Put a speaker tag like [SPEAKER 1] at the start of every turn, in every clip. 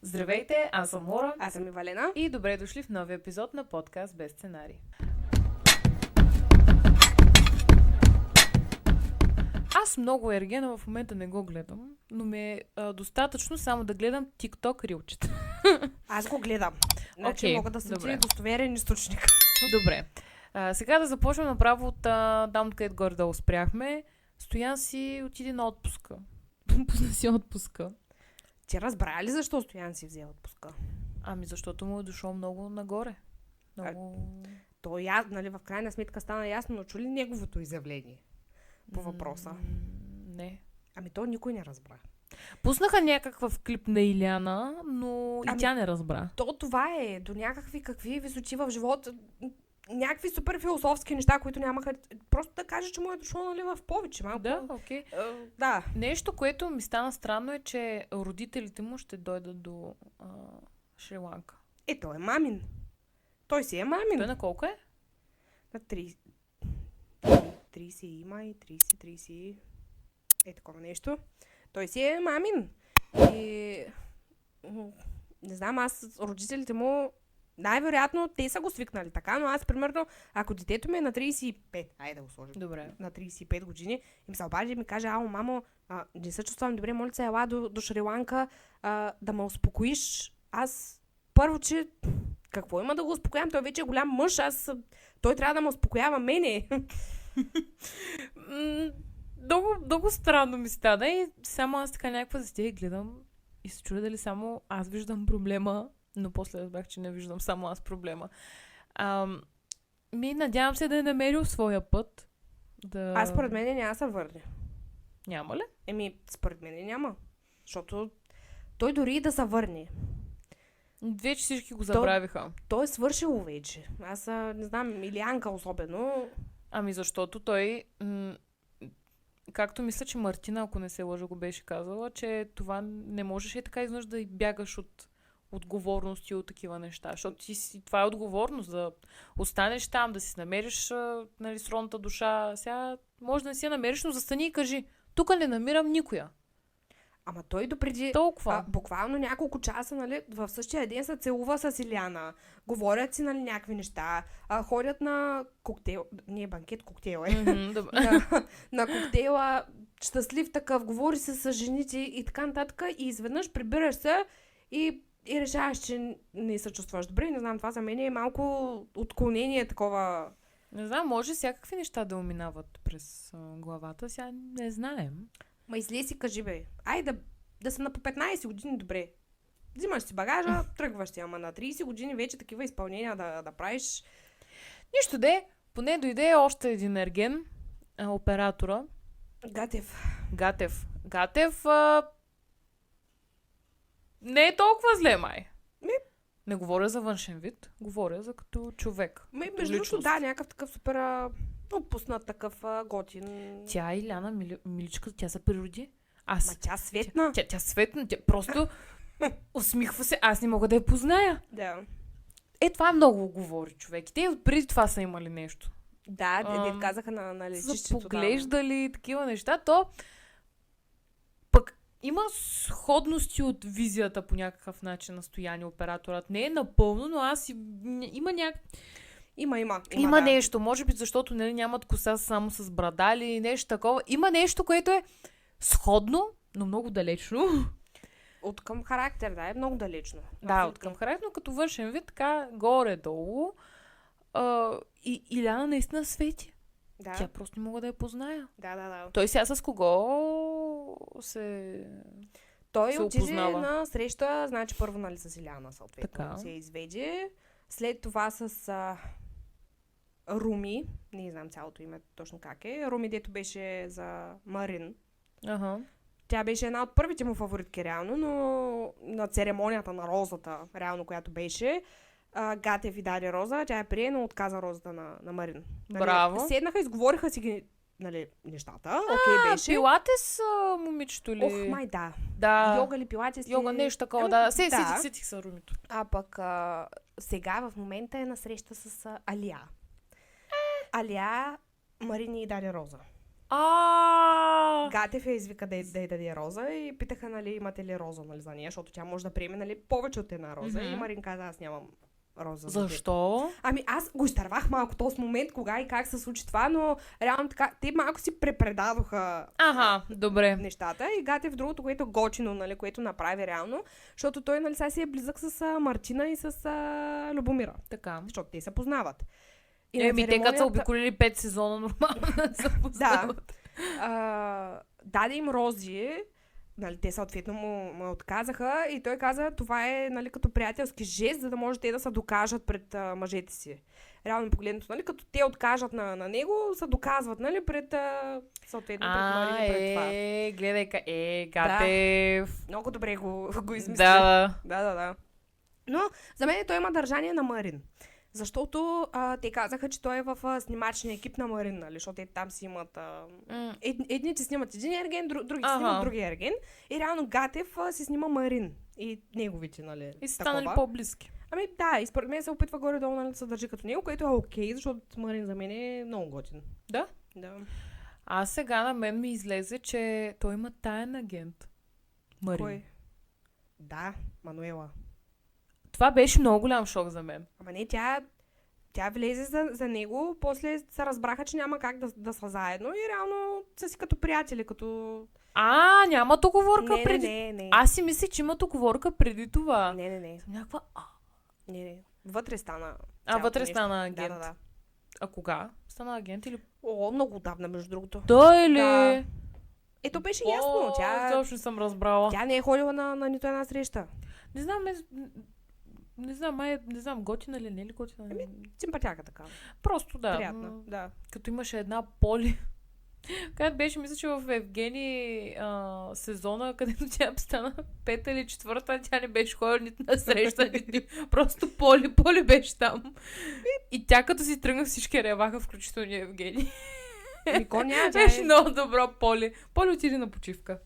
[SPEAKER 1] Здравейте, аз съм Лора.
[SPEAKER 2] Аз съм и Валена.
[SPEAKER 1] И добре дошли в новия епизод на подкаст без сценарий. Аз много Ергена в момента не го гледам, но ми е достатъчно само да гледам TikTok рилчета.
[SPEAKER 2] Аз го гледам. Значи мога да съм ти достоверен източник.
[SPEAKER 1] Добре. Сега да започнем направо от там, където горе-долу спряхме. Стоян си отиде на отпуска. Пусна си отпуска.
[SPEAKER 2] Ти разбра ли защо Стоян си взе отпуска?
[SPEAKER 1] Ами защото му е дошъл много нагоре. Много...
[SPEAKER 2] То нали, в крайна сметка стана ясно, но чули неговото изявление по въпроса?
[SPEAKER 1] Не.
[SPEAKER 2] Ами то никой не разбра.
[SPEAKER 1] Пуснаха някакъв клип на Иляна, но и тя не разбра.
[SPEAKER 2] Това е до някакви какви височи в живота. Някакви супер философски неща, които нямаха... Просто да кажа, че му е дошло, нали, в повече. Малко.
[SPEAKER 1] Да, окей.
[SPEAKER 2] Да.
[SPEAKER 1] Нещо, което ми стана странно е, че родителите му ще дойдат до Шри-Ланка.
[SPEAKER 2] Той е мамин. Той си е мамин.
[SPEAKER 1] Той на колко е?
[SPEAKER 2] На 30 има и 30. Такова нещо. Той си е мамин. И... Не знам, аз родителите му... Най-вероятно те са го свикнали така, но аз, примерно, ако детето ми е на 35, айде да го сложим,
[SPEAKER 1] добре,
[SPEAKER 2] на 35 години, им се обади и ми каже: "Ало, мамо, не се чувствам добре, моля се, ела до Шри-Ланка, да ме успокоиш." Аз, първо, че какво има да го успокоявам? Той вече е голям мъж, той трябва да ме успокоява мене.
[SPEAKER 1] много странно ми стана и само аз така някаква за тях гледам и се чудя дали само аз виждам проблема. Но после разбрах, че не виждам само аз проблема. Надявам се да е намерил своя път.
[SPEAKER 2] Аз според мен няма да се върне.
[SPEAKER 1] Няма ли?
[SPEAKER 2] Според мен няма. Защото той дори и да се върне.
[SPEAKER 1] Вече всички го забравиха.
[SPEAKER 2] Той е свършило вече. Аз не знам, Илианка особено.
[SPEAKER 1] Защото той... както мисля, че Мартина, ако не се лъжа, го беше казала, че това не можеш и така изнъж да бягаш от отговорности от такива неща. Защото това е отговорност да останеш там, да си намериш сродната душа. Сега може да не си я намериш, но застани и кажи: тук не намирам никоя.
[SPEAKER 2] Ама той допреди буквално няколко часа, нали, в същия ден се целува с Иляна. Говорят си, нали, някакви неща. Ходят на коктейл. Не е банкет, коктейл е. на коктейла. Щастлив такъв. Говори се с жените и така нататък. И изведнъж прибираш се и решаваш, че не се чувстваш добре. Не знам, това за мен е малко отклонение такова.
[SPEAKER 1] Не знам, може всякакви неща да уминават през главата. Сега не знаем.
[SPEAKER 2] Ма излез и кажи, бе. Да са на по 15 години, добре. Взимаш си багажа, тръгваш си, ама на 30 години вече такива изпълнения да правиш.
[SPEAKER 1] Нищо де, поне дойде още един ерген, оператора. Гатев. Не е толкова зле, май. Не говоря за външен вид, говоря за като човек.
[SPEAKER 2] Между другото, да, някакъв такъв супер отпуснат такъв готин.
[SPEAKER 1] Тя Иляна миличка, тя се природи.
[SPEAKER 2] Тя светна.
[SPEAKER 1] Тя светна, тя просто усмихва се, аз не мога да я позная.
[SPEAKER 2] Да.
[SPEAKER 1] Това много говори човек. И те преди това са имали нещо.
[SPEAKER 2] Да, казаха на лечището.
[SPEAKER 1] Са поглеждали такива неща, то пък има сходности от визията по някакъв начин на Стояни операторът. Не е напълно, но има
[SPEAKER 2] Има
[SPEAKER 1] нещо. Може би защото нямат коса само с брада или нещо такова. Има нещо, което е сходно, но много далечно.
[SPEAKER 2] От към характер, да, е много далечно.
[SPEAKER 1] Да, от към характер, но като външен вид, така горе-долу. И Иляна наистина свети.
[SPEAKER 2] Да.
[SPEAKER 1] Тя просто не мога да я позная.
[SPEAKER 2] Да.
[SPEAKER 1] Той сега с кого
[SPEAKER 2] Той отиде на среща, значи първо, нали, с Иляна, съответно.
[SPEAKER 1] Така.
[SPEAKER 2] Се изведе. След това с Руми, не знам цялото име точно как е. Руми, дето беше за Марин.
[SPEAKER 1] Ага.
[SPEAKER 2] Тя беше една от първите му фаворитки, реално, но на церемонията на розата, реално, която беше, Гатев и даде роза, тя я прие, но отказа розата на Марин.
[SPEAKER 1] Браво!
[SPEAKER 2] Седнаха, изговориха си ги, нали, нещата. Окей, беше.
[SPEAKER 1] Пилатес момичето ли?
[SPEAKER 2] Ох, май да.
[SPEAKER 1] Да.
[SPEAKER 2] Йога ли, пилатес ли?
[SPEAKER 1] Йога, нещо такова, да. Сетих се Румито.
[SPEAKER 2] А пък сега в момента е на среща с Алия. Алия Марин и даде роза. Гатев я извика да й даде роза и питаха, нали, имате ли роза, нали, за нея, защото тя може да приеме, нали, повече от една роза. И Марин каза, аз нямам роза.
[SPEAKER 1] Защо?
[SPEAKER 2] Ами аз го изтървах малко този момент, кога и как се случи това, но реално така, те малко си препредадоха
[SPEAKER 1] добре.
[SPEAKER 2] нещата. И Гатев другото, което готино, нали, което направи реално, защото той, нали, сега си е близък с Мартина и с Любомира.
[SPEAKER 1] Така.
[SPEAKER 2] Защото те се познават.
[SPEAKER 1] Те като са обиколили 5 сезона, нормално се познават.
[SPEAKER 2] Даде им рози, нали, те съответно му отказаха и той каза, това е, нали, като приятелски жест, за да може те да се докажат пред мъжете си. Реално погледнато, нали, като те откажат на него, се доказват, нали, пред съответно пред Марин и пред това.
[SPEAKER 1] Гледай, Гатев.
[SPEAKER 2] Да. Много добре го измисли.
[SPEAKER 1] Да.
[SPEAKER 2] Но за мен той има държание на Марин. Защото те казаха, че той е в снимачния екип на Марин, нали, защото те там си имат... Едните снимат един ерген, другите снимат другия ерген. И реално Гатев си снима Марин и неговите, нали.
[SPEAKER 1] И са станали по-близки.
[SPEAKER 2] Ами да, и според мен се опитва горе-долу, нали, да се държи като него, което е окей, защото Марин за мен е много готин.
[SPEAKER 1] Да?
[SPEAKER 2] Да.
[SPEAKER 1] А сега на мен ми излезе, че той има таен агент. Марин.
[SPEAKER 2] Кой? Да, Мануела.
[SPEAKER 1] Това беше много голям шок за мен.
[SPEAKER 2] Ама не, тя влезе за него, после се разбраха, че няма как да са заедно и реално са си като приятели, като...
[SPEAKER 1] Няма договорка преди...
[SPEAKER 2] Не.
[SPEAKER 1] Аз си мислих, че има договорка преди това.
[SPEAKER 2] Не.
[SPEAKER 1] Някаква...
[SPEAKER 2] Не. Вътре стана...
[SPEAKER 1] вътре стана агент.
[SPEAKER 2] Да.
[SPEAKER 1] А кога? Стана агент или...
[SPEAKER 2] Много отдавна, между другото.
[SPEAKER 1] Да или?
[SPEAKER 2] Да. Ето беше ясно.
[SPEAKER 1] Точно съм разбрала.
[SPEAKER 2] Тя не е ходила на нито една среща.
[SPEAKER 1] Не знам, готина ли, не ли готина?
[SPEAKER 2] Симпатяка така.
[SPEAKER 1] Просто да.
[SPEAKER 2] Приятна, да.
[SPEAKER 1] Като имаше една Поли. Където беше, мисля, че в Евгений сезона, където тя стана 5 или 4, тя не беше ходила нито на среща, нито. Просто Поли беше там. И тя като си тръгна, всички реваха, включително Евгений. Беше много добро Поли. Поли отиде на почивка.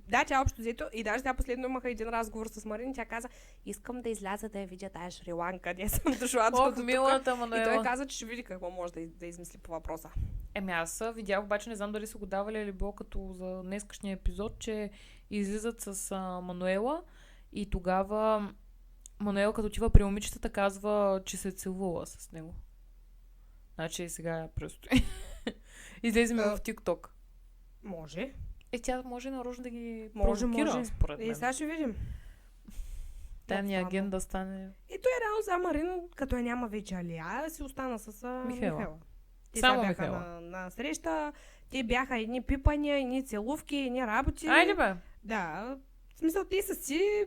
[SPEAKER 2] Да, тя общо взето и даже тя последно имаха един разговор с Марин и тя каза, искам да изляза да я видя тая Шри-Ланка, къде съм дошла до тук.
[SPEAKER 1] Милата Мануела.
[SPEAKER 2] И той каза, че ще види какво може да измисли по въпроса.
[SPEAKER 1] Аз видях, обаче не знам дали са го давали или било като за днескашния епизод, че излизат с Мануела и тогава Мануела като отива при момичетата казва, че се е целувала с него. Значи сега предстои. Излеземе в TikTok.
[SPEAKER 2] Може.
[SPEAKER 1] Тя може нарочно да ги провокира, според мен.
[SPEAKER 2] Сега ще видим.
[SPEAKER 1] Тайният агент да стане...
[SPEAKER 2] И той е реално за Марин, като я няма вече Алия, си остана с Михайла. Те
[SPEAKER 1] само
[SPEAKER 2] бяха
[SPEAKER 1] Михайла.
[SPEAKER 2] на среща, те бяха едни пипания, едни целувки, едни работи.
[SPEAKER 1] Айде бе!
[SPEAKER 2] Да, в смисъл те са си,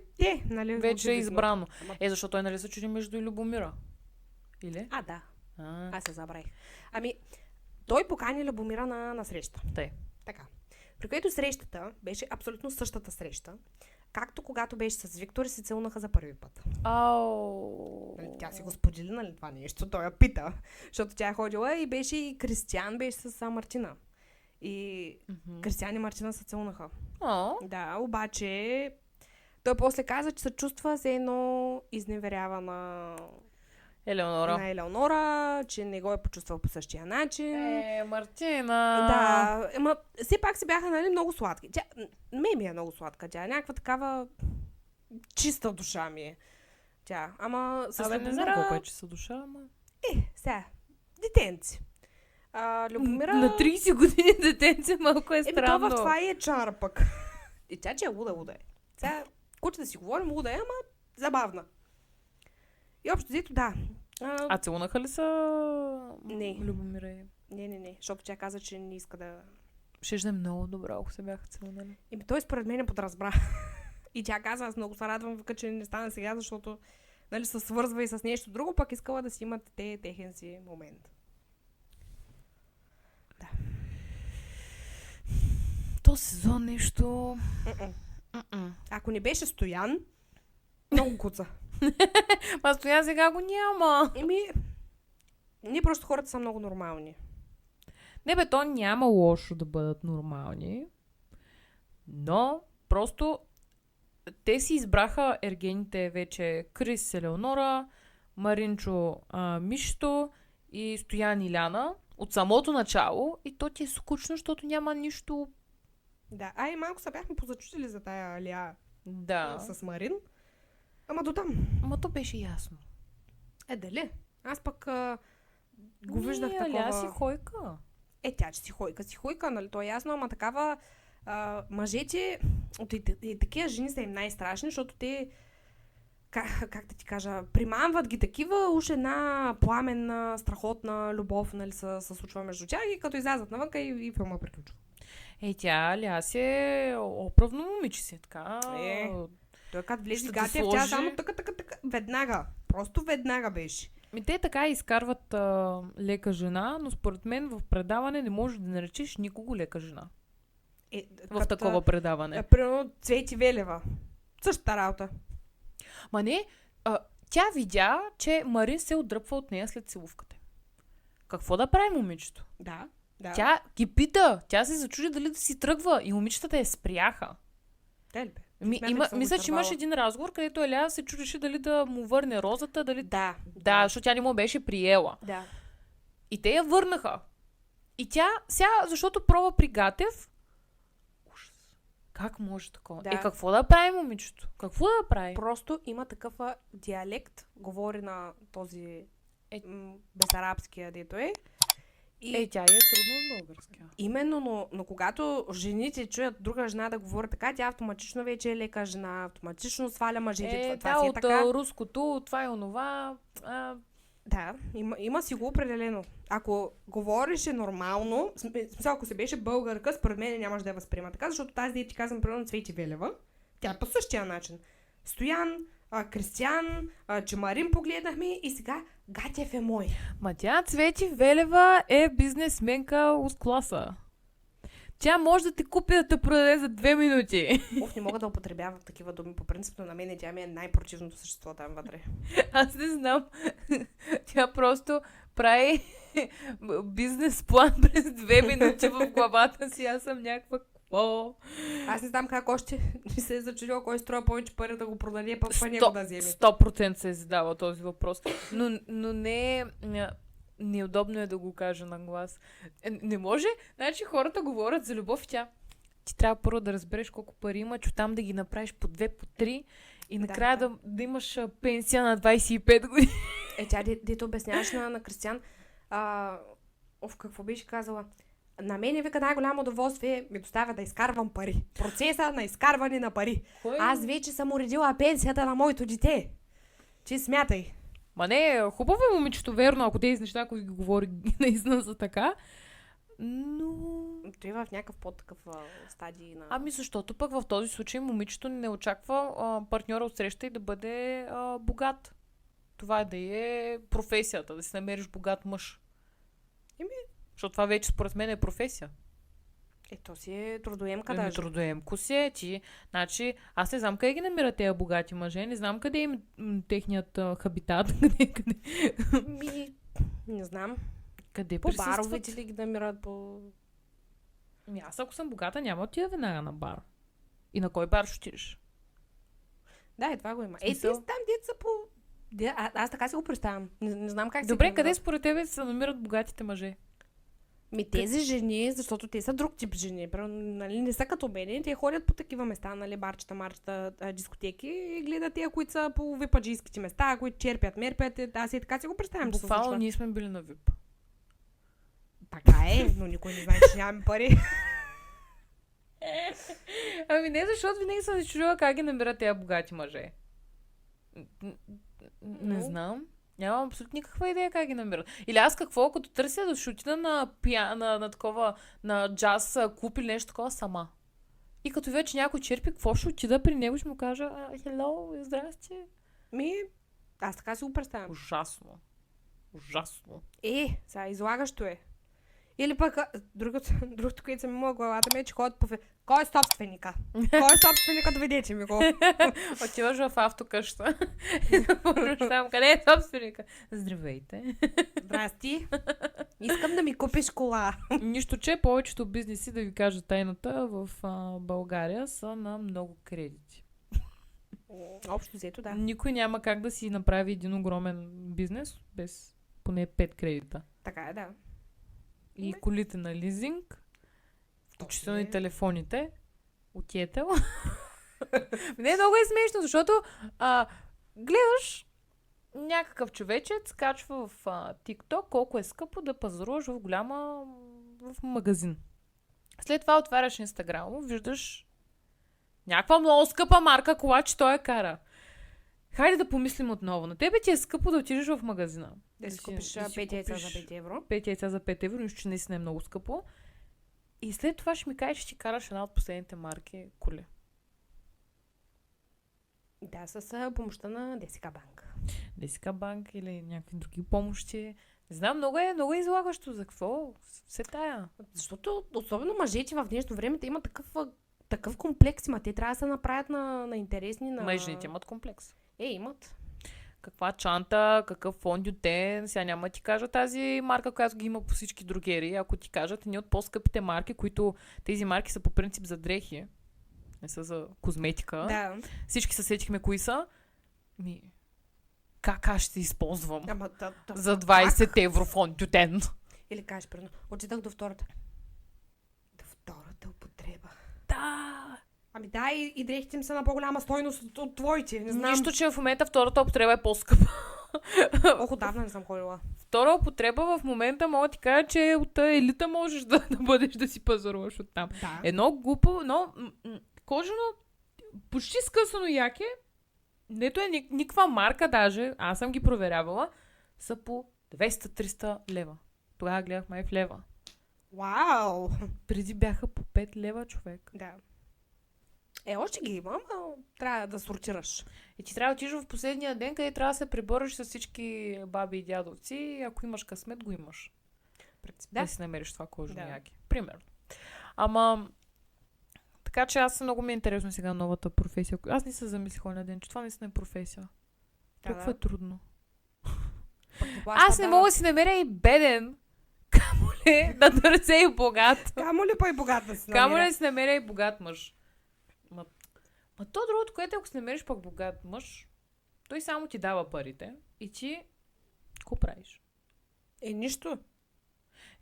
[SPEAKER 2] нали?
[SPEAKER 1] Вече е избрано. Защото той нали се чуди между Любомира. Или?
[SPEAKER 2] Да. Аз се забравих. Той покани Любомира на среща. Така. При което срещата беше абсолютно същата среща, както когато беше с Виктор и се целунаха за първи път. Тя си го сподели, нали, това нещо, той я пита, защото тя е ходила и беше и Кристиан беше с Мартина. И Кристиан и Мартина се целунаха. Да, обаче той после каза, че се чувства все едно изневерява на Елеонора, че не го е почувствал по същия начин.
[SPEAKER 1] Мартина!
[SPEAKER 2] Да, все пак си бяха, нали, много сладки. Ми е много сладка, тя е някаква такава чиста душа ми е.
[SPEAKER 1] Не знам колко е чиста душа, ама...
[SPEAKER 2] Сега, детенци. Любомира...
[SPEAKER 1] На 30 години детенци малко е странно.
[SPEAKER 2] Това в това и е чар пък. И тя, че е луда е. Сега, куче да си говорим, луда е, ама забавна. И общо взето, да.
[SPEAKER 1] Целунаха ли са Любомира?
[SPEAKER 2] Не. Защото тя каза, че не иска да...
[SPEAKER 1] Ще е много добро, ако се бяха целунали.
[SPEAKER 2] Той според мен подразбра. И тя каза, аз много се радвам, че не стана сега, защото нали, се свързва и с нещо друго, пък искала да си имат техен си момент. Да.
[SPEAKER 1] То сезон нещо...
[SPEAKER 2] Ако не беше Стоян, много куца.
[SPEAKER 1] Стоян сега го няма.
[SPEAKER 2] Ние просто хората са много нормални.
[SPEAKER 1] Не то няма лошо да бъдат нормални, но просто те си избраха ергените вече Крис Елеонора, Маринчо Мишто и Стоян Иляна, От самото начало и то ти е скучно, защото няма нищо...
[SPEAKER 2] Да, и малко се бяхме позачутили за тая Алия с Марин. Ама до там.
[SPEAKER 1] Ама то беше ясно.
[SPEAKER 2] Дали? Аз пък го виждах такова...
[SPEAKER 1] Алия си хойка.
[SPEAKER 2] Тя че си хойка, нали? То е ясно, ама такава... мъжете и такива жени са им най-страшни, защото те, как да ти кажа, примамват ги такива, уж една пламенна, страхотна любов, нали, се случва между тях и като излязат навънка и филма приключва.
[SPEAKER 1] Тя Ляси е оправно момиче си, така.
[SPEAKER 2] Той като влезе Гатев, тя само така, веднага. Просто веднага беше.
[SPEAKER 1] Те така изкарват лека жена, но според мен в предаване не можеш да наречеш никого лека жена. В такова предаване.
[SPEAKER 2] Примерно Цвети Велева. Същата работа.
[SPEAKER 1] Ма не, тя видя, че Марин се отдръпва от нея след целувката. Какво да прави момичето?
[SPEAKER 2] Да.
[SPEAKER 1] Тя ги пита. Тя се зачуди дали да си тръгва и момичетата я спряха. Мисля, че имаш един разговор, където Еля се чудеше дали да му върне розата, дали... Да, защото тя не му беше приела.
[SPEAKER 2] Да.
[SPEAKER 1] И те я върнаха. И тя, сега, защото пробва при Гатев, как може такова? Да. Какво да прави момичето? Какво да прави?
[SPEAKER 2] Просто има такъв диалект, говори на този безарабския, дето е.
[SPEAKER 1] Тя е трудно в българския.
[SPEAKER 2] Именно, но когато жените чуят друга жена да говори така, тя автоматично вече е лека жена, автоматично сваля мъжете. Това си е
[SPEAKER 1] от
[SPEAKER 2] така.
[SPEAKER 1] руското, това е онова.
[SPEAKER 2] Да, има си го определено. Ако говореше нормално, смисъл, ако се беше българка, според мен нямаш да я възприема така, защото тази да ти казвам, примерно Цвети Велева, тя е по същия начин. Стоян, Кристиян, че Марин погледнахме и сега Гатев е мой.
[SPEAKER 1] Ма тя Цвети Велева е бизнесменка от класа. Тя може да те купи да те продаде за 2 минути.
[SPEAKER 2] Не мога да употребявам такива думи. По принцип, на мен тя ми е най-противното същество там вътре.
[SPEAKER 1] Аз не знам. Тя просто прави бизнес план през 2 минути в главата си. Аз съм някаква какво.
[SPEAKER 2] Аз не знам как още не се е зачудила кой струва повече пари да го продаде, па него да вземе.
[SPEAKER 1] 100% се е задава този въпрос. Но не е... Неудобно е да го кажа на глас. Не може, значи хората говорят за любов и ти трябва първо да разбереш колко пари има, че оттам да ги направиш по 2, по 3 и накрая да имаш пенсия на 25 години.
[SPEAKER 2] Тя дето обясняваш на Кристиян, какво беше казала? На мен вика най-голямо удоволствие ми доставя да изкарвам пари. Процеса на изкарване на пари. Аз вече съм уредила пенсията на моето дете. Ти смятай.
[SPEAKER 1] Ма не, хубаво е момичето, верно, ако тези неща, които ги говори наистина за така, но...
[SPEAKER 2] Той е в някакъв по-такъв стадий на...
[SPEAKER 1] Защото пък в този случай момичето не очаква партньора от среща и да бъде богат. Това е да е професията, да си намериш богат мъж. Защото това вече според мен е професия.
[SPEAKER 2] То си е трудоемка даже.
[SPEAKER 1] Трудоемко си е. Значи, аз не знам къде ги намират тези богати мъже, не знам къде е техният хабитат.
[SPEAKER 2] Не знам.
[SPEAKER 1] Къде
[SPEAKER 2] по баровете ли ги намират по...
[SPEAKER 1] Аз ако съм богата, няма отида веднага на бар. И на кой бар ще отидеш?
[SPEAKER 2] Да, и това го има. Те там деца по... Аз така си го представям. Не знам как
[SPEAKER 1] Добре, къде според тебе се намират богатите мъже?
[SPEAKER 2] Тези жени, защото те са друг тип жени, нали, не са като мене, те ходят по такива места, нали, барчета, марчета, дискотеки и гледат тия, които са по випаджийските места, които черпят, мерпят, аз и така си го представям, че се случва.
[SPEAKER 1] Буквално ние сме били на вип.
[SPEAKER 2] Така е, но никой не знае, че нямаме пари.
[SPEAKER 1] Не, защото винаги съм се чудила как ги намират тези богати мъже. Не знам. Нямам абсолютно никаква идея как ги намират. Или аз какво, като търся да ще отида на такова, на джаз клуб или нещо такова сама. И като вече някой черпи, какво ще отида при него, ще му кажа, hello, здрасти.
[SPEAKER 2] Аз така си го представям.
[SPEAKER 1] Ужасно.
[SPEAKER 2] Сега излагащо е. Или пък другото, което съм имала главата ми е, че ходят по... Кой е собственика? Кой е собственика? Доведете ми го.
[SPEAKER 1] Отиваш в автокъща. Къде е собственика? Здравейте.
[SPEAKER 2] Здрасти. Искам да ми купиш кола.
[SPEAKER 1] Нищо, че повечето бизнеси, да ви кажа тайната, в България са на много кредити.
[SPEAKER 2] Общо взето, да.
[SPEAKER 1] Никой няма как да си направи един огромен бизнес без поне 5 кредита.
[SPEAKER 2] Така е, да.
[SPEAKER 1] И колите на лизинг, включително и телефоните от Yettel. Не, много е смешно, защото гледаш някакъв човечец качва в TikTok колко е скъпо да пазаруваш в магазин. След това отваряш Instagram, виждаш някаква много скъпа марка кола, че той я кара. Хайде да помислим отново. На тебе ти е скъпо да отидеш в магазина.
[SPEAKER 2] Да си купиш 5 яйца за 5 евро.
[SPEAKER 1] 5 яйца за 5 евро, нищо, че наистина е много скъпо. И след това ще ми кажеш, че ти караш една от последните марки коли.
[SPEAKER 2] Да, с помощта на ДСК банк.
[SPEAKER 1] ДСК банк или някакви други помощи. Не знам, много е излагащо. За какво? Все тая.
[SPEAKER 2] Защото особено мъжете в днешно време те имат такъв комплекс, те трябва да се направят на интересни.
[SPEAKER 1] Мъжните имат комплекс.
[SPEAKER 2] Имат.
[SPEAKER 1] Каква чанта, какъв фондютен, сега няма ти кажа тази марка, която ги има по всички другери. Ако ти кажат едни от по-скъпите марки, които тези марки са по принцип за дрехи, не са за козметика.
[SPEAKER 2] Да.
[SPEAKER 1] Всички се сетихме кои са. Как аз ще използвам за 20 евро фондютен?
[SPEAKER 2] Или кажеш, примерно, отидах до втората. До втората употреба.
[SPEAKER 1] Да.
[SPEAKER 2] Да, и дрехите им са на по-голяма стойност от твоите. Не знам.
[SPEAKER 1] Нищо, че в момента втората употреба е по-скъпа.
[SPEAKER 2] Отдавна не съм ходила.
[SPEAKER 1] Втора употреба в момента мога да ти кажа, че от елита можеш да бъдеш да си пазаруваш оттам.
[SPEAKER 2] Да.
[SPEAKER 1] Едно глупо, кожено, почти скъсано яке, нето е никаква марка даже, аз съм ги проверявала, са по 200-300 лева. Тогава гледах май в лева.
[SPEAKER 2] Вау!
[SPEAKER 1] Преди бяха по 5 лева, човек.
[SPEAKER 2] Да. Още ги имам, но трябва да сортираш.
[SPEAKER 1] И ти трябва да отидеш в последния ден, къде трябва да се пребориш с всички баби и дядовци и ако имаш късмет, го имаш. Да си намериш това кожено яке. Примерно. Ама, така че аз много ми е интересно сега новата професия. Аз не се замислих на ден, че това наистина е професия. Толкова е трудно. Аз не мога да си намеря и беден. Камо ли да търся и богат.
[SPEAKER 2] Камо ли по-богат да си намеря?
[SPEAKER 1] Камо ли да си намеря и богат мъж. То другото, което ако си намериш пък богат мъж, той само ти дава парите и ти какво правиш?
[SPEAKER 2] Нищо.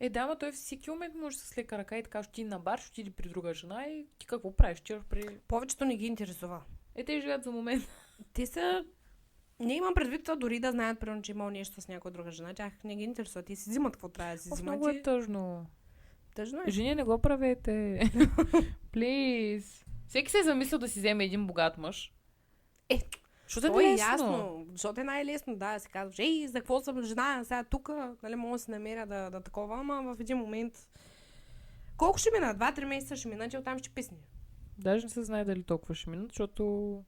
[SPEAKER 1] Да, ма той всеки момент може с лека ръка и така, ще ти на бар, ще отиде при друга жена и ти какво правиш?
[SPEAKER 2] Повечето не ги интересува.
[SPEAKER 1] Те живеят за момент.
[SPEAKER 2] Те са... Не имам предвид това, дори да знаят, примерно, че имал нещо с някоя друга жена, тях не ги интересува. Те си взимат какво трябва да си взимат.
[SPEAKER 1] Много е тъжно.
[SPEAKER 2] Тъжно е.
[SPEAKER 1] Жени, не го правете. Плиз. Всеки се е замислил да си вземе един богат мъж. Защото е
[SPEAKER 2] ясно. Защото е най-лесно, да се казваш, за какво съм жена, сега тук, нали, мога да се намеря да такова, ама в един момент... Колко ще мина? 2-3 месеца ще минат и оттам ще писне.
[SPEAKER 1] Даже не се знае дали толкова ще минат, защото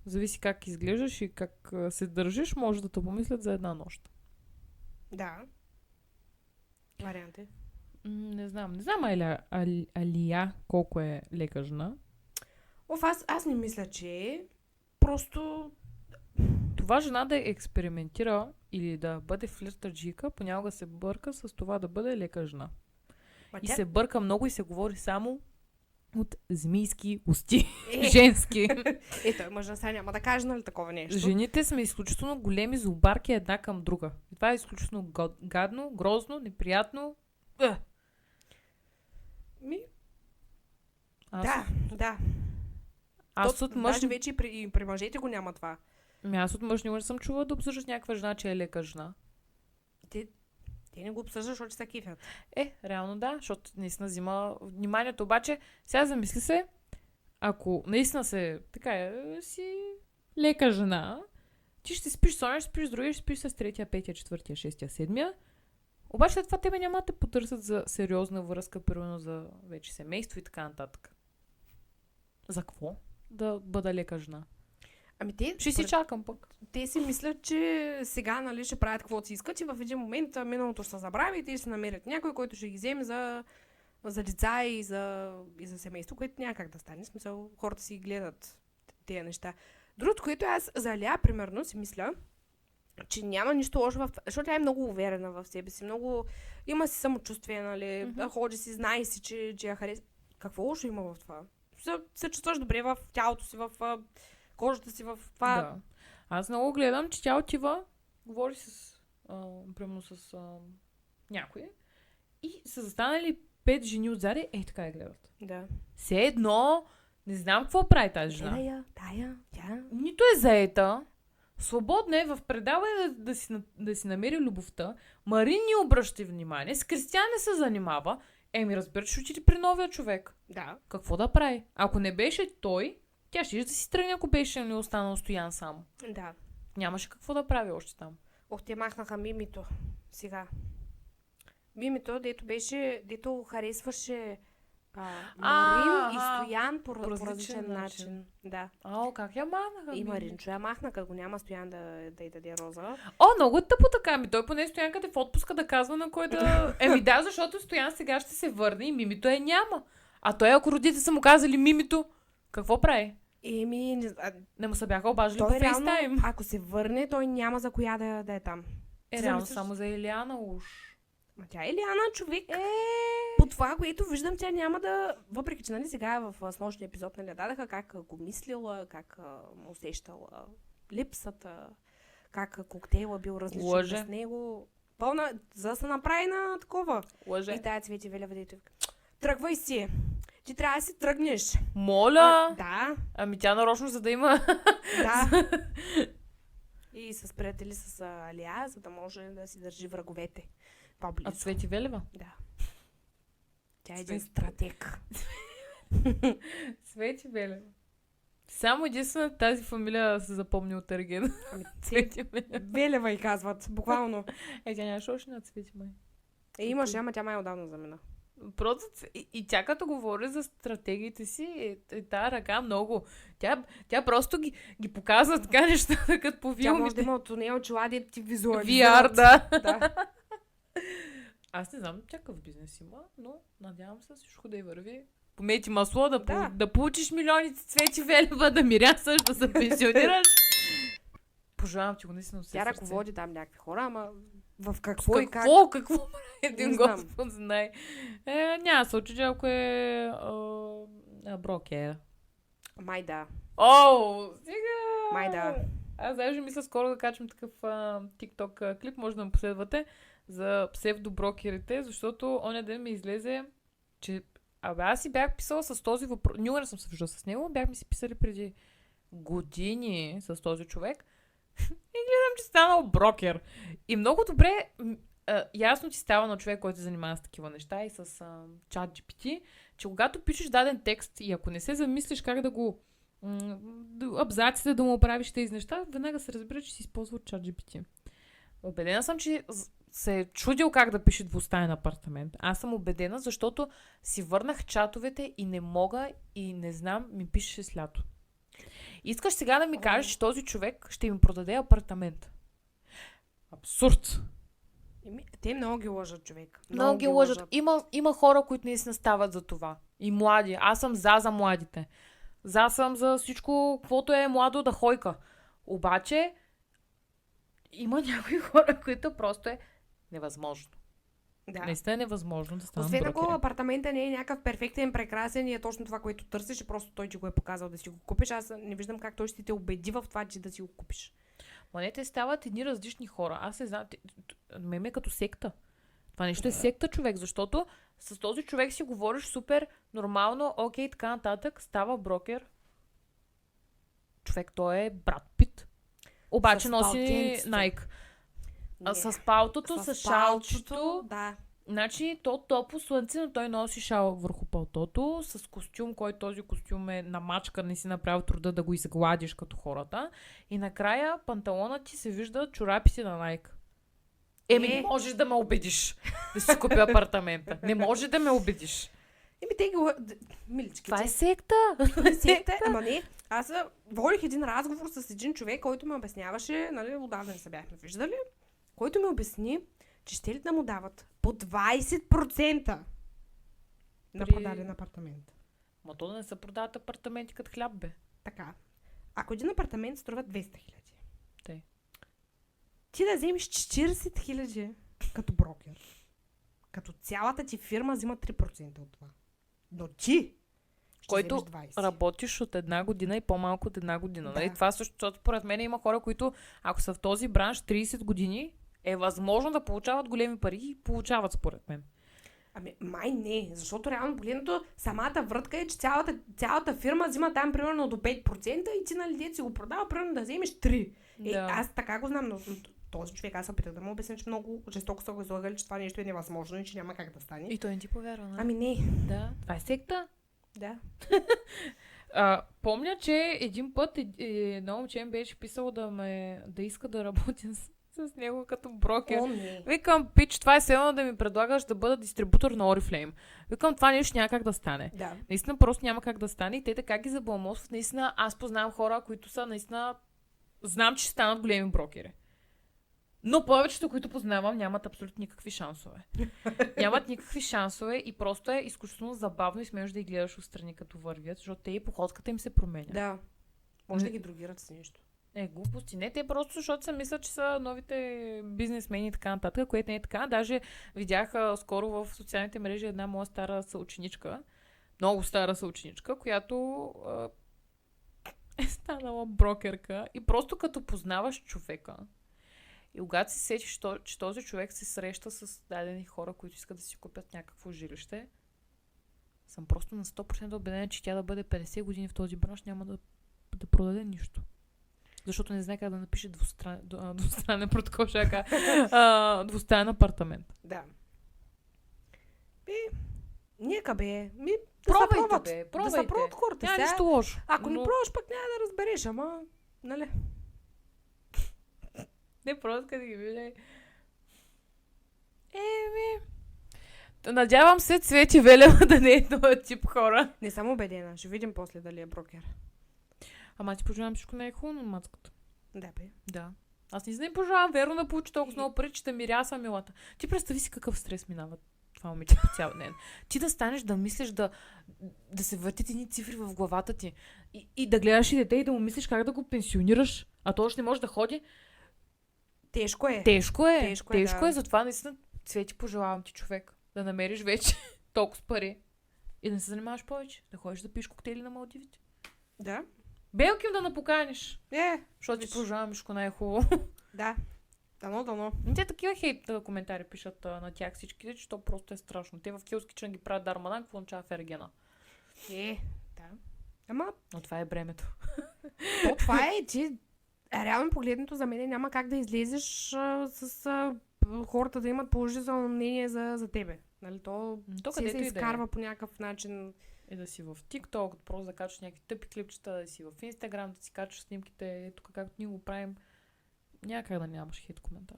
[SPEAKER 1] зависи как изглеждаш и как се държиш, може да те помислят за една нощ.
[SPEAKER 2] Да. Варианти.
[SPEAKER 1] Не знам. Не знам Алия колко е лека жена.
[SPEAKER 2] Аз не мисля, че просто...
[SPEAKER 1] Това жена да експериментира или да бъде флиртаджика, понякога се бърка с това да бъде лека жена. И се бърка много и се говори само от змийски усти. Женски.
[SPEAKER 2] Той мъжа сега няма да каже, нали, такова нещо.
[SPEAKER 1] Жените сме изключително големи злобарки една към друга. И това е изключително гадно, грозно, неприятно.
[SPEAKER 2] Да.
[SPEAKER 1] Аз от мъж...
[SPEAKER 2] Даже вече и при мъжете го няма това.
[SPEAKER 1] Аз от мъж не съм чувала да обсъждаш някаква жена, че е лека жена.
[SPEAKER 2] Ти не го обсъждаш, защото са кифят.
[SPEAKER 1] Реално да, защото наистина взима вниманието. Обаче, сега замисли се, ако наистина си лека жена, ти ще спиш с оня, ще спиш с другия, ще спиш с третия, петия, четвъртия, шестия, седмия. Обаче след това тебе няма да те потърсят за сериозна връзка, примерно за вече семейство и така нататък. За какво? Да бъда лека жена. Ще си чакам пък.
[SPEAKER 2] Те си мислят, че сега, нали, ще правят каквото си искат и в един момент миналото ще се забрави и те ще се намерят някой, който ще ги вземе за деца и за семейство, което няма как да стане. В смисъл, хората си гледат тези неща. Другото, което аз за Алия, примерно, си мисля, че няма нищо лошо в това, защото тя е много уверена в себе си, много има си самочувствие, нали, ходи си, знае си, че я харесва. Какво лошо има в това? Се чувстваш добре в тялото си, в кожата си, в това.
[SPEAKER 1] Да. Аз много гледам, че тя отива, говори примерно с някой и са застанали 5 жени отзади, така я гледат.
[SPEAKER 2] Да.
[SPEAKER 1] Все едно, не знам какво прави тази жена.
[SPEAKER 2] Тя.
[SPEAKER 1] Нито е заета, свободна е в предаване да си намери любовта, Марин ни обръща внимание, с Кристиан не се занимава, разбира, ще отиде при новия човек.
[SPEAKER 2] Да.
[SPEAKER 1] Какво да прави? Ако не беше той, тя ще да си тръгне, ако беше не останал Стоян сам.
[SPEAKER 2] Да.
[SPEAKER 1] Нямаше какво да прави още там.
[SPEAKER 2] Те махнаха Мимито. Сега. Мимито, дето харесваше Марин и Стоян по различен начин. Да.
[SPEAKER 1] Как я махнаха?
[SPEAKER 2] И Маринчо я махна, като го няма Стоян да й даде роза.
[SPEAKER 1] Много тъпо така. Той поне Стоян като е в отпуска да казва на кой да... Да, защото Стоян сега ще се върне и Мимито няма. А той, ако родите са му казали Мимито, какво прави? Не му се бяха обажили по фейстайм.
[SPEAKER 2] Ако се върне, той няма за коя да е там.
[SPEAKER 1] Реално само за Илиана уж.
[SPEAKER 2] Тя е Илиана човек. По това, което виждам, тя няма да... Въпреки, че сега в снощния епизод дадаха как го мислила, как му усещала липсата, как коктейла бил различен с него. Пълна, за да се направи на такова.
[SPEAKER 1] Лъже.
[SPEAKER 2] И тая Цвети Велева дето тръгвай си. Ти трябва да си тръгнеш.
[SPEAKER 1] Моля!
[SPEAKER 2] Да.
[SPEAKER 1] Тя нарочно, за да има...
[SPEAKER 2] Да. И с приятели с Алия, за да може да си държи враговете по-близо.
[SPEAKER 1] А Цвети Велева?
[SPEAKER 2] Да. Тя е един стратег.
[SPEAKER 1] Цвети Велева. Само единствена тази фамилия се запомни от Ерген.
[SPEAKER 2] Цвети Велева и казват, буквално.
[SPEAKER 1] Тя нямаше още на Цвети май.
[SPEAKER 2] Имаше, ама тя май отдавна замина.
[SPEAKER 1] Просто и тя като говори за стратегиите си, тая ръка много. Тя просто ги показва така нещата, като по филмите.
[SPEAKER 2] Тя може да има от нея очила, да ти визуализират.
[SPEAKER 1] VR, да. Аз не знам какъв бизнес има, но надявам се всичко да й върви. Помети масло, да получиш милионите Цвети Велева, да мирясаш, да се пенсионираш. Пожелавам ти го наистина все
[SPEAKER 2] сърце. Тя ръководи там някакви хора, ама в какво и как?
[SPEAKER 1] Какво един Господ знае. Няма се очудя, ако е брокер.
[SPEAKER 2] Май да.
[SPEAKER 1] Сега!
[SPEAKER 2] Май да.
[SPEAKER 1] Аз даже мисля скоро да качвам такъв TikTok клип, може да ме последвате, за псевдоброкерите, защото оня ден ми излезе, че аз си бях писала с този въпрос. Никога не съм се виждала с него, бяхме си писали преди години с този човек. И гледам, че станал брокер. И много добре, ясно ти става на човек, който се занимава с такива неща и с ChatGPT, че когато пишеш даден текст и ако не се замислиш как да го абзаците да му оправиш тези неща, веднага се разбира, че си използва ChatGPT. Убедена съм, че се е чудил как да пише двустаен апартамент. Аз съм убедена, защото си върнах чатовете и не мога и не знам, ми пишеше с лято. Искаш сега да ми кажеш, че този човек ще ми продаде апартамент. Абсурд.
[SPEAKER 2] Те много ги лъжат, човек.
[SPEAKER 1] Много ги лъжат. Има хора, които наистина стават за това. И млади. Аз съм за младите. За съм за всичко, каквото е младо да хойка. Обаче има някои хора, които просто е невъзможно.
[SPEAKER 2] Да.
[SPEAKER 1] Наистина е невъзможно да станам
[SPEAKER 2] брокер.
[SPEAKER 1] брокер.
[SPEAKER 2] Освен ако апартамента не е някакъв перфектен, прекрасен и е точно това, което търсиш, и просто той ти го е показал да си го купиш. Аз не виждам как той ще те убеди в това, че да си го купиш.
[SPEAKER 1] Те стават едни различни хора. Аз не знам, ме като секта. Това нещо е секта, човек, защото с този човек си говориш супер нормално, окей, така нататък, става брокер. Човек, той е Брат Пит. Обаче носи Nike. С палтото, с шалчето.
[SPEAKER 2] Да.
[SPEAKER 1] Значи, то топло слънце, но той носи шал върху палтото, с костюм, който този костюм е намачка, не си направил труда да го изгладиш като хората. И накрая панталона ти се вижда чорапите на Nike. Не можеш да ме убедиш да си купя апартамента. Не може да ме убедиш.
[SPEAKER 2] Те ги... Милички.
[SPEAKER 1] Това е секта.
[SPEAKER 2] Ама не. Аз водих един разговор с един човек, който ме обясняваше, отдавна не се бяхме виждали, който ми обясни, че ще ли да му дават по 20% на продаден апартамент.
[SPEAKER 1] Ма то да не се продават апартаменти като хляб, бе.
[SPEAKER 2] Така. Ако един апартамент струва 200 хиляди,
[SPEAKER 1] ти
[SPEAKER 2] да вземеш 40 хиляди като брокер, като цялата ти фирма взима 3% от това. Но ти
[SPEAKER 1] който работиш от една година и по-малко от една година. Да. Това също, защото поред мен има хора, които ако са в този бранш 30 години, е възможно да получават големи пари и получават според мен.
[SPEAKER 2] Ами, май не, защото реално погледнато самата вратка е, че цялата фирма взима там примерно до 5% и ти нали дет си го продава, примерно да вземеш 3. Аз така го знам, но този човек, аз се опитах да му обясня, че много жестоко са го излагали, че това нещо е невъзможно и че няма как да стане.
[SPEAKER 1] И той не ти повярва, не?
[SPEAKER 2] Ами не.
[SPEAKER 1] Да, това е секта.
[SPEAKER 2] Да.
[SPEAKER 1] Помня, че един път едно момче ми беше писало да иска да работя с него като брокер. Викам, пич, това е селено да ми предлагаш да бъда дистрибутор на Oriflame. Викам, това нещо няма как да стане.
[SPEAKER 2] Да.
[SPEAKER 1] Наистина просто няма как да стане и те така ги забламосват. Наистина аз познавам хора, които са наистина знам, че ще станат големи брокери. Но повечето, които познавам, нямат абсолютно никакви шансове. Нямат никакви шансове и просто е изключително забавно и смееш да ги гледаш отстрани като вървят, защото те и походката им се променя.
[SPEAKER 2] Да. Може да ги другират с нещо.
[SPEAKER 1] Глупости. Не, те просто, защото се мислят, че са новите бизнесмени и така нататък, което не е така. Даже видях скоро в социалните мрежи една моя стара съученичка, много стара съученичка, която е станала брокерка и просто като познаваш човека и когато си сетиш, че този човек се среща с дадени хора, които искат да си купят някакво жилище, съм просто на 100% убедена, че тя да бъде 50 години в този бранш няма да продаде нищо. Защото не знае как да напише двустранен протокол, двустранен апартамент.
[SPEAKER 2] Да. Нека бе.
[SPEAKER 1] Пробвайте, бе.
[SPEAKER 2] Да се пробват хората.
[SPEAKER 1] Няма нищо лошо.
[SPEAKER 2] Ако не пробваш, пък няма да разбереш, ама... Нали?
[SPEAKER 1] Не, просто като ги видя. Надявам се Цвети Велева да не е този тип хора.
[SPEAKER 2] Не съм убедена. Ще видим после дали е брокер.
[SPEAKER 1] Ама ти пожелавам всичко не е хубаво на мацката.
[SPEAKER 2] Да, бе.
[SPEAKER 1] Да. Аз не пожелавам верно да получи толкова много пари, че да миряса милата. Ти представи си какъв стрес минава това момиче по цял ден. Ти да станеш да мислиш да се въртят едни цифри в главата ти и да гледаш и дете и да му мислиш как да го пенсионираш, а то още не може да ходи.
[SPEAKER 2] Тежко е.
[SPEAKER 1] Тежко е, затова наистина Цвети пожелавам ти човек да намериш вече толкова пари и да не се занимаваш повече, да ходиш да пиеш коктейли на Малдивите.
[SPEAKER 2] Да.
[SPEAKER 1] Белким да напоканиш. Защото ти
[SPEAKER 2] виж.
[SPEAKER 1] пожелавам всичко най-хубаво.
[SPEAKER 2] Да. Дано.
[SPEAKER 1] Те такива хейт коментари пишат на тях всички, че то просто е страшно. Те в Kills Kitchen ги правят дармадан, какво означава Фергена.
[SPEAKER 2] Да. Ама...
[SPEAKER 1] Но това е бремето.
[SPEAKER 2] Това е, че реално погледнато за мен няма как да излезеш с хората да имат положително мнение за тебе. Нали? То се изкарва по някакъв начин.
[SPEAKER 1] И да си в TikTok, просто да качваш някакви тъпи клипчета, да си в Instagram, да си качваш снимките, тук както ние го правим. Няма как да нямаш хейт коментар.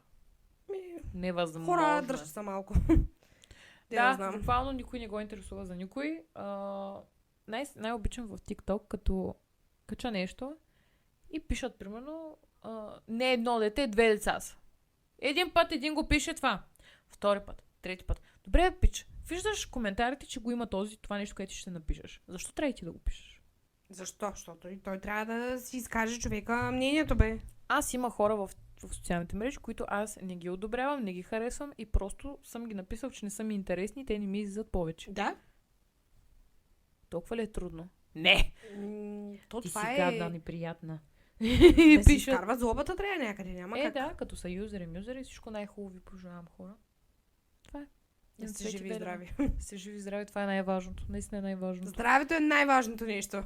[SPEAKER 1] Невъзможно.
[SPEAKER 2] Хора, дръжте са малко.
[SPEAKER 1] Да, буквално никой не го интересува за никой. Най-обичам в TikTok, като кача нещо и пишат, примерно, не едно дете, 2 деца са. Един път един го пише това. Втори път, трети път. Добре, пич, виждаш коментарите, че го има това нещо, което ще напишеш. Защо трябва ти да го пишеш?
[SPEAKER 2] Защо? Защото и той трябва да си изкаже човека мнението, бе.
[SPEAKER 1] Аз има хора в социалните мрежи, които аз не ги одобрявам, не ги харесвам и просто съм ги написал, че не са ми интересни и те не ми излизат повече.
[SPEAKER 2] Да?
[SPEAKER 1] Толкова ли е трудно? Не! Ти си гадна, неприятна.
[SPEAKER 2] Да си изкарва злобата трябва някъде, няма как.
[SPEAKER 1] Да, като са юзери, всичко най-хубаво ви пожелавам, хора. Това е.
[SPEAKER 2] Да сте живи и здрави.
[SPEAKER 1] Сте живи и здрави, това е най-важното. Наистина е най-важното.
[SPEAKER 2] Здравето е най-важното нещо.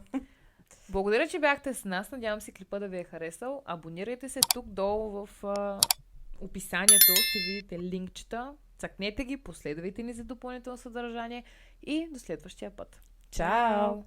[SPEAKER 1] Благодаря, че бяхте с нас. Надявам се клипа да ви е харесал. Абонирайте се тук долу в описанието. Ще видите линкчета. Цъкнете ги, последвайте ни за допълнително съдържание и до следващия път. Чао!